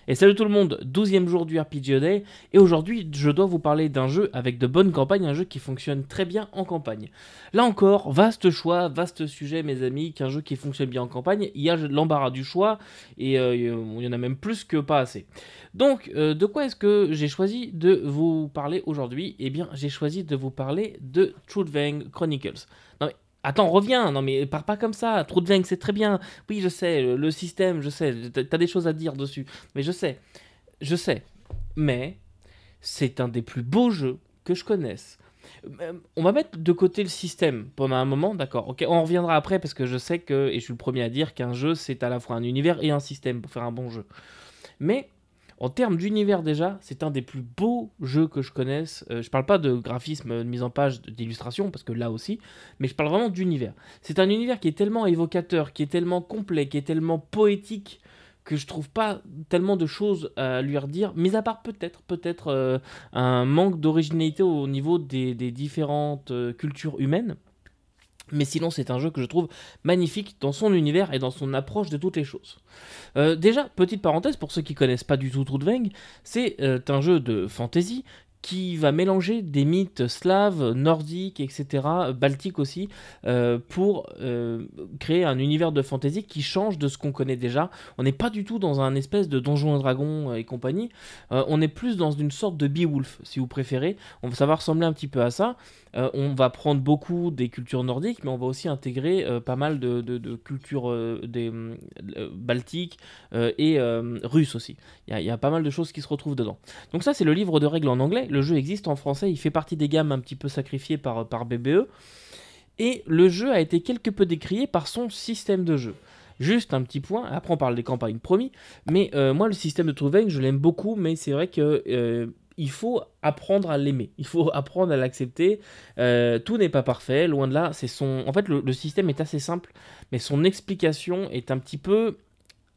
Et salut tout le monde, 12e jour du RPG Day, et aujourd'hui je dois vous parler d'un jeu avec de bonnes campagnes, un jeu qui fonctionne très bien en campagne. Là encore, vaste choix, vaste sujet mes amis, qu'un jeu qui fonctionne bien en campagne, il y a l'embarras du choix, et il y en a même plus que pas assez. Donc, de quoi est-ce que j'ai choisi de vous parler aujourd'hui? Eh bien, j'ai choisi de vous parler de Truthvang Chronicles. Non mais, attends, reviens, non mais pars pas comme ça, Truthvang c'est très bien, oui je sais, le système, je sais, t'as des choses à dire dessus. Mais je sais, mais c'est un des plus beaux jeux que je connaisse. On va mettre de côté le système pendant un moment, d'accord. Ok, on reviendra après parce que je sais que, et je suis le premier à dire qu'un jeu c'est à la fois un univers et un système pour faire un bon jeu. Mais en termes d'univers déjà, c'est un des plus beaux jeux que je connaisse. Je parle pas de graphisme, de mise en page, d'illustration, parce que là aussi, mais je parle vraiment d'univers. C'est un univers qui est tellement évocateur, qui est tellement complet, qui est tellement poétique, que je trouve pas tellement de choses à lui redire, mis à part peut-être un manque d'originalité au niveau des différentes cultures humaines. Mais sinon, c'est un jeu que je trouve magnifique dans son univers et dans son approche de toutes les choses. Déjà, petite parenthèse, pour ceux qui connaissent pas du tout Trudvang, c'est un jeu de fantasy qui va mélanger des mythes slaves, nordiques, etc., baltiques aussi, pour créer un univers de fantasy qui change de ce qu'on connaît déjà. On n'est pas du tout dans un espèce de Donjons et Dragons et compagnie, on est plus dans une sorte de Beowulf, si vous préférez. Ça va ressembler un petit peu à ça. On va prendre beaucoup des cultures nordiques, mais on va aussi intégrer pas mal de cultures baltiques et russes aussi. Il y a pas mal de choses qui se retrouvent dedans. Donc ça, c'est le livre de règles en anglais. Le jeu existe en français, il fait partie des gammes un petit peu sacrifiées par BBE. Et le jeu a été quelque peu décrié par son système de jeu. Juste un petit point, après on parle des campagnes promis, mais moi le système de Truvain, je l'aime beaucoup, mais c'est vrai que il faut apprendre à l'aimer, il faut apprendre à l'accepter. Tout n'est pas parfait, loin de là. En fait, le système est assez simple, mais son explication est un petit peu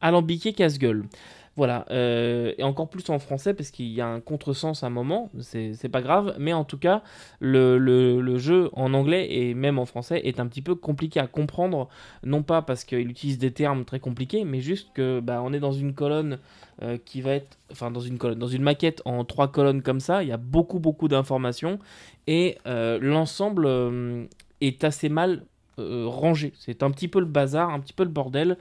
alambiqué casse-gueule. Voilà, et encore plus en français parce qu'il y a un contresens à un moment, c'est pas grave, mais en tout cas, le jeu en anglais et même en français est un petit peu compliqué à comprendre, non pas parce qu'il utilise des termes très compliqués, mais juste que bah, on est dans une colonne qui va être, enfin dans une colonne, dans une maquette en 3 colonnes comme ça, il y a beaucoup d'informations et l'ensemble est assez mal rangé. C'est un petit peu le bazar, un petit peu le bordel.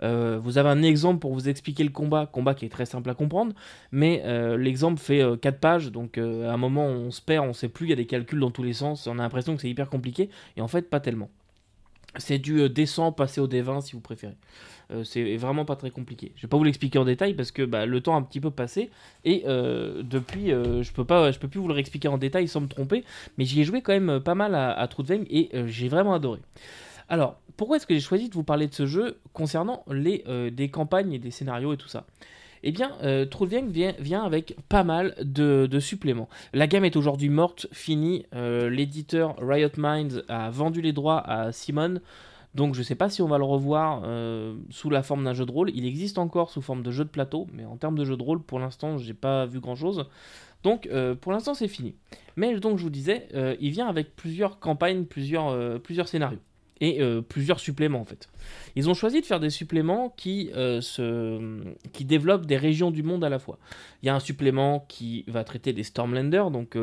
Vous avez un exemple pour vous expliquer le combat qui est très simple à comprendre, mais l'exemple fait 4 pages, donc à un moment on se perd, on sait plus, il y a des calculs dans tous les sens, on a l'impression que c'est hyper compliqué, et en fait pas tellement. C'est du D100 passé au D20 si vous préférez. C'est vraiment pas très compliqué. Je vais pas vous l'expliquer en détail parce que bah, le temps a un petit peu passé et depuis je peux plus vous le réexpliquer en détail sans me tromper, mais j'y ai joué quand même pas mal à Trudvang et j'ai vraiment adoré. Alors, pourquoi est-ce que j'ai choisi de vous parler de ce jeu concernant des campagnes et des scénarios et tout ça? Eh bien, Trollvang vient avec pas mal de suppléments. La gamme est aujourd'hui morte, finie. L'éditeur Riot Minds a vendu les droits à Simon. Donc je ne sais pas si on va le revoir sous la forme d'un jeu de rôle. Il existe encore sous forme de jeu de plateau, mais en termes de jeu de rôle, pour l'instant, j'ai pas vu grand-chose. Donc pour l'instant, c'est fini. Mais donc je vous disais, il vient avec plusieurs campagnes, plusieurs scénarios et plusieurs suppléments en fait. Ils ont choisi de faire des suppléments qui développent des régions du monde à la fois. Il y a un supplément qui va traiter des Stormlanders, donc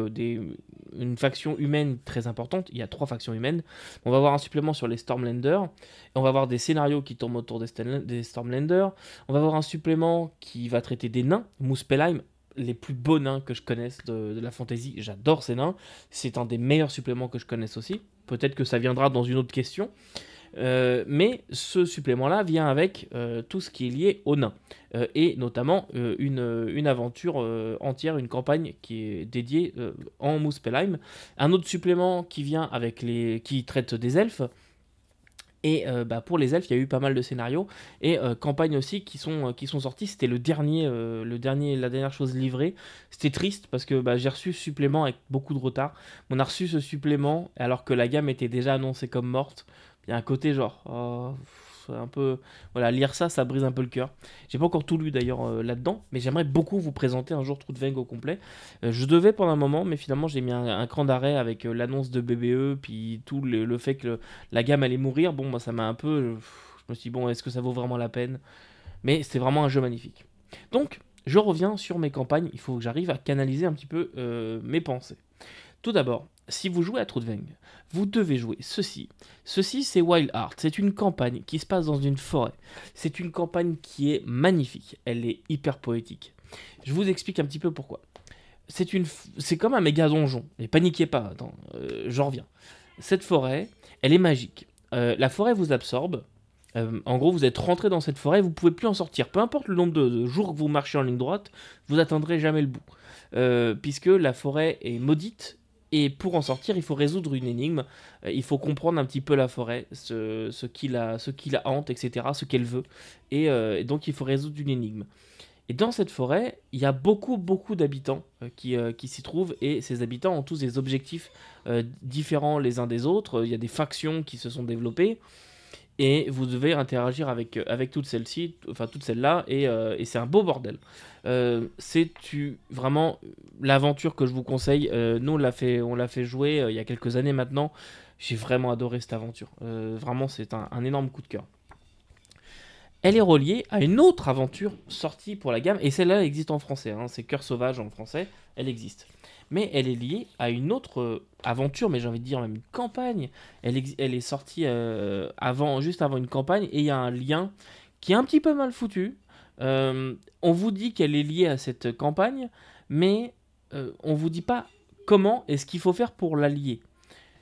une faction humaine très importante. Il y a 3 factions humaines. On va avoir un supplément sur les Stormlanders. Et on va avoir des scénarios qui tournent autour des Stormlanders. On va avoir un supplément qui va traiter des nains, Muspelheim, les plus beaux nains que je connaisse de la fantasy. J'adore ces nains. C'est un des meilleurs suppléments que je connaisse aussi. Peut-être que ça viendra dans une autre question. Mais ce supplément-là vient avec tout ce qui est lié aux nains. Et notamment une aventure entière, une campagne qui est dédiée en Muspelheim. Un autre supplément qui vient avec qui traite des elfes. Et bah, pour les elfes, il y a eu pas mal de scénarios et campagnes aussi qui sont sortis. C'était la dernière chose livrée. C'était triste parce que bah, j'ai reçu ce supplément avec beaucoup de retard. On a reçu ce supplément alors que la gamme était déjà annoncée comme morte. Il y a un côté genre, oh, un peu, voilà, lire ça, ça brise un peu le cœur. J'ai pas encore tout lu d'ailleurs là-dedans, mais j'aimerais beaucoup vous présenter un jour Trudvang au complet. Je devais pendant un moment, mais finalement j'ai mis un cran d'arrêt avec l'annonce de BBE, puis tout le fait que la gamme allait mourir. Bon, bah, ça m'a un peu. Je me suis dit, bon, est-ce que ça vaut vraiment la peine? Mais c'était vraiment un jeu magnifique. Donc, Je reviens sur mes campagnes, il faut que j'arrive à canaliser un petit peu mes pensées. Tout d'abord, si vous jouez à Trudvang, vous devez jouer ceci. Ceci, c'est Wild Heart. C'est une campagne qui se passe dans une forêt. C'est une campagne qui est magnifique. Elle est hyper poétique. Je vous explique un petit peu pourquoi. C'est comme un méga donjon. Mais paniquez pas, attends, j'en reviens. Cette forêt, elle est magique. La forêt vous absorbe. En gros, vous êtes rentré dans cette forêt, vous pouvez plus en sortir. Peu importe le nombre de jours que vous marchez en ligne droite, vous atteindrez jamais le bout. Puisque la forêt est maudite. Et pour en sortir, il faut résoudre une énigme. Il faut comprendre un petit peu la forêt, ce qui la hante, etc., ce qu'elle veut. Et donc, il faut résoudre une énigme. Et dans cette forêt, il y a beaucoup d'habitants qui s'y trouvent. Et ces habitants ont tous des objectifs différents les uns des autres. Il y a des factions qui se sont développées. Et vous devez interagir avec toutes celles-ci, enfin toutes celles-là, et c'est un beau bordel. C'est vraiment l'aventure que je vous conseille. Nous, on l'a fait jouer il y a quelques années maintenant. J'ai vraiment adoré cette aventure. Vraiment, c'est un énorme coup de cœur. Elle est reliée à une autre aventure sortie pour la gamme, et celle-là existe en français, hein, c'est Cœur Sauvage en français, elle existe. Mais elle est liée à une autre aventure, mais j'ai envie de dire même une campagne. Elle est sortie juste avant une campagne, et il y a un lien qui est un petit peu mal foutu. On vous dit qu'elle est liée à cette campagne, mais on vous dit pas comment et ce qu'il faut faire pour la lier.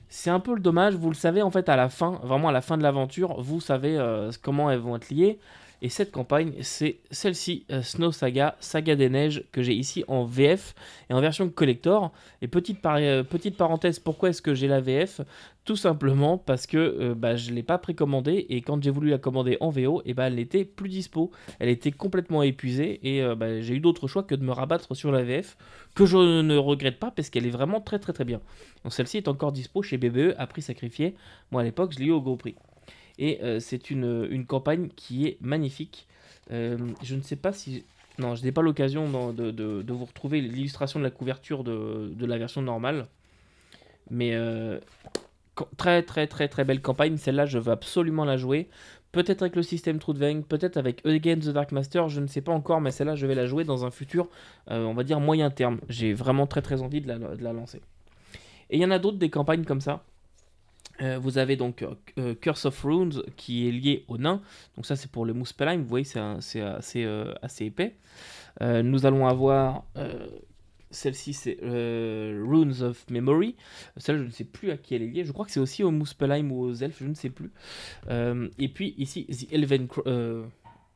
C'est un peu le dommage, vous le savez en fait à la fin, vraiment à la fin de l'aventure, vous savez comment elles vont être liées. Et cette campagne, c'est celle-ci, Snow Saga, Saga des Neiges, que j'ai ici en VF et en version collector. Et petite parenthèse, pourquoi est-ce que j'ai la VF? Tout simplement parce que je ne l'ai pas précommandée et quand j'ai voulu la commander en VO, elle n'était plus dispo. Elle était complètement épuisée et j'ai eu d'autres choix que de me rabattre sur la VF, que je ne regrette pas parce qu'elle est vraiment très bien. Donc celle-ci est encore dispo chez BBE à prix sacrifié. Moi à l'époque, je l'ai eu au gros prix. Et c'est une campagne qui est magnifique. Je ne sais pas si... Non, je n'ai pas l'occasion de vous retrouver l'illustration de la couverture de la version normale. Mais très belle campagne. Celle-là, je veux absolument la jouer. Peut-être avec le système Trudvang, peut-être avec Against the Dark Master, je ne sais pas encore. Mais celle-là, je vais la jouer dans un futur, on va dire, moyen terme. J'ai vraiment très envie de la lancer. Et il y en a d'autres, des campagnes comme ça. Vous avez donc Curse of Runes qui est lié au nain. Donc ça c'est pour le Muspelheim, vous voyez c'est assez épais. Nous allons avoir celle-ci c'est Runes of Memory. Celle je ne sais plus à qui elle est liée. Je crois que c'est aussi au Muspelheim ou aux elfes, je ne sais plus. Et puis ici The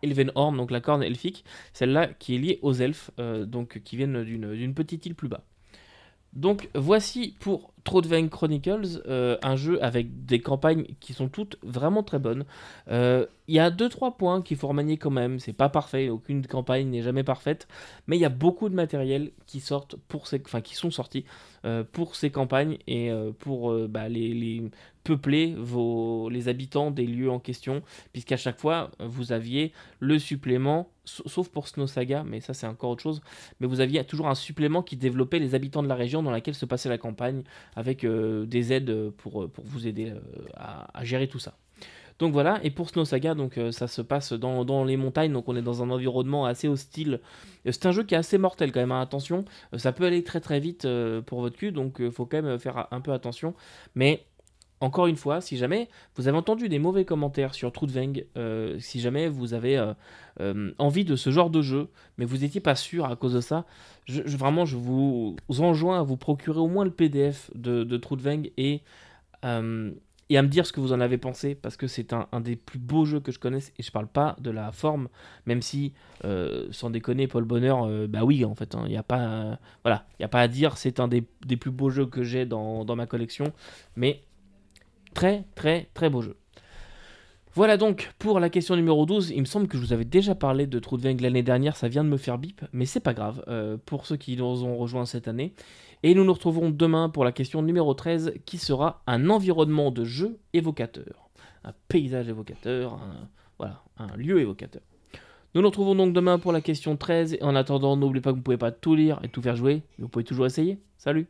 Elvenhorn, donc la corne elfique. Celle-là qui est liée aux elfes, donc qui viennent d'une petite île plus bas. Donc voici pour Trudvang Chronicles, un jeu avec des campagnes qui sont toutes vraiment très bonnes. Il y a 2-3 points qu'il faut remanier quand même, c'est pas parfait, aucune campagne n'est jamais parfaite, mais il y a beaucoup de matériel qui sont sortis pour ces campagnes et pour les peupler les habitants des lieux en question, puisqu'à chaque fois vous aviez le supplément, sauf pour Snow Saga, mais ça c'est encore autre chose, mais vous aviez toujours un supplément qui développait les habitants de la région dans laquelle se passait la campagne, avec des aides pour vous aider à gérer tout ça. Donc voilà, et pour Snow Saga, donc, ça se passe dans les montagnes, donc on est dans un environnement assez hostile. C'est un jeu qui est assez mortel quand même, hein, attention, ça peut aller très vite pour votre cul, donc faut quand même faire un peu attention. Mais encore une fois, si jamais vous avez entendu des mauvais commentaires sur Trudvang, si jamais vous avez envie de ce genre de jeu, mais vous n'étiez pas sûr à cause de ça, vraiment je vous enjoins à vous procurer au moins le PDF de Trudvang et à me dire ce que vous en avez pensé, parce que c'est un des plus beaux jeux que je connaisse, et je parle pas de la forme, même si, sans déconner, Paul Bonheur, oui, en fait, il n'y a pas, y a pas à dire, c'est un des plus beaux jeux que j'ai dans ma collection, mais très beau jeu. Voilà donc pour la question numéro 12, il me semble que je vous avais déjà parlé de Trudvang l'année dernière, ça vient de me faire bip, mais c'est pas grave, pour ceux qui nous ont rejoints cette année. Et nous nous retrouverons demain pour la question numéro 13, qui sera un environnement de jeu évocateur. Un paysage évocateur, un lieu évocateur. Nous nous retrouvons donc demain pour la question 13, et en attendant, n'oubliez pas que vous ne pouvez pas tout lire et tout faire jouer, mais vous pouvez toujours essayer. Salut!